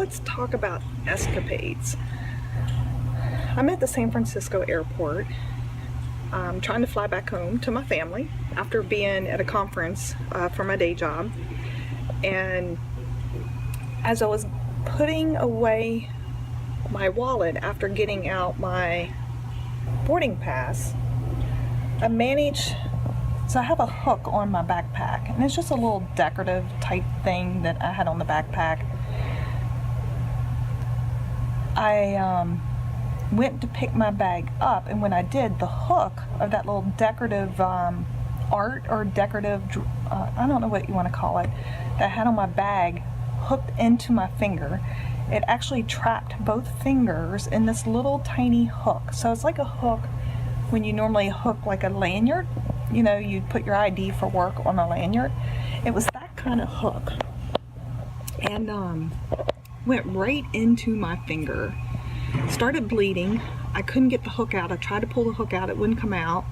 let's talk about escapades. I'm at the San Francisco airport. I'm trying to fly back home to my family after being at a conference for my day job. And as I was putting away my wallet after getting out my boarding pass, I managed, so I have a hook on my backpack, and it's just a little decorative type thing that I had on the backpack. I went to pick my bag up, and when I did, the hook of that little decorative art or decorative, I don't know what you want to call it, that I had on my bag hooked into my finger. It actually trapped both fingers in this little tiny hook. So it's like a hook when you normally hook like a lanyard. You know, you put your ID for work on a lanyard. It was that kind of hook. And went right into my finger. Started bleeding. I couldn't get the hook out. I tried to pull the hook out. It wouldn't come out.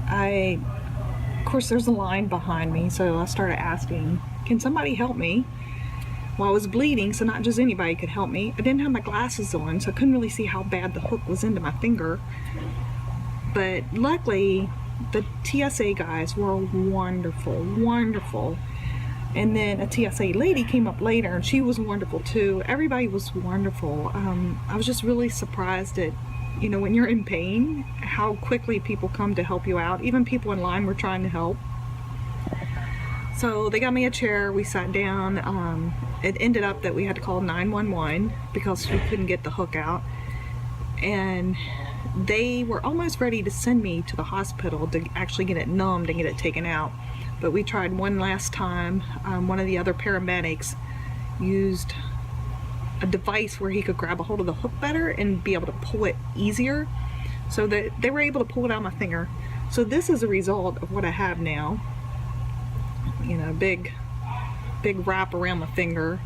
Of course, there's a line behind me, so I started asking, can somebody help me? Well, I was bleeding, so not just anybody could help me. I didn't have my glasses on, so I couldn't really see how bad the hook was into my finger. But luckily, the TSA guys were wonderful, wonderful. And then a TSA lady came up later, and she was wonderful too. Everybody was wonderful. I was just really surprised at, you know, when you're in pain, how quickly people come to help you out. Even people in line were trying to help. So they got me a chair, we sat down. It ended up that we had to call 911 because we couldn't get the hook out. And they were almost ready to send me to the hospital to actually get it numbed and get it taken out. But we tried one last time. One of the other paramedics used a device where he could grab a hold of the hook better and be able to pull it easier, so that they were able to pull it out of my finger. So this is a result of what I have now. You know, big wrap around my finger.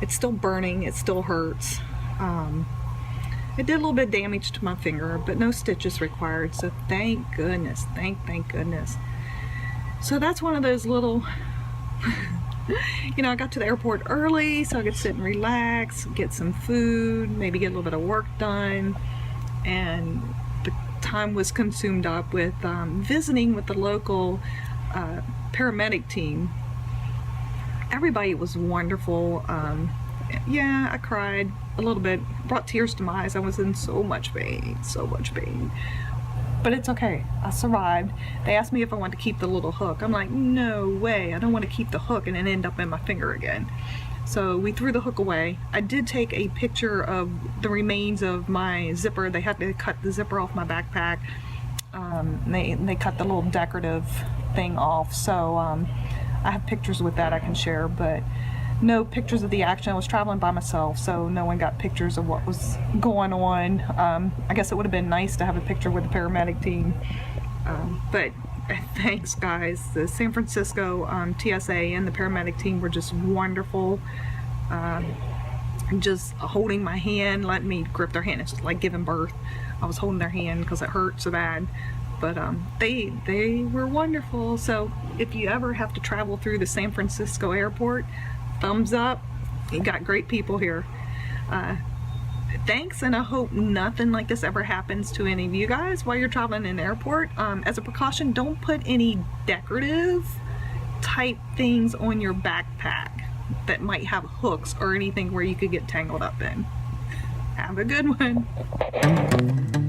It's still burning, it still hurts. It did a little bit of damage to my finger, but no stitches required, so thank goodness, thank goodness. So that's one of those little, you know, I got to the airport early so I could sit and relax, get some food, maybe get a little bit of work done, and the time was consumed up with visiting with the local paramedic team. Everybody was wonderful. Yeah, I cried a little bit, brought tears to my eyes. I was in so much pain, so much pain. But it's okay, I survived. They asked me if I wanted to keep the little hook. I'm like, no way, I don't want to keep the hook and then end up in my finger again. So we threw the hook away. I did take a picture of the remains of my zipper. They had to cut the zipper off my backpack. They cut the little decorative thing off. So I have pictures with that I can share, but no pictures of the action. I was traveling by myself, so no one got pictures of what was going on. I guess it would have been nice to have a picture with the paramedic team. But thanks, guys. The San Francisco TSA and the paramedic team were just wonderful. Just holding my hand, letting me grip their hand. It's just like giving birth. I was holding their hand because it hurt so bad. But they were wonderful. So if you ever have to travel through the San Francisco airport, thumbs up. You got great people here. Thanks, and I hope nothing like this ever happens to any of you guys while you're traveling in the airport. As a precaution, don't put any decorative type things on your backpack that might have hooks or anything where you could get tangled up in. Have a good one.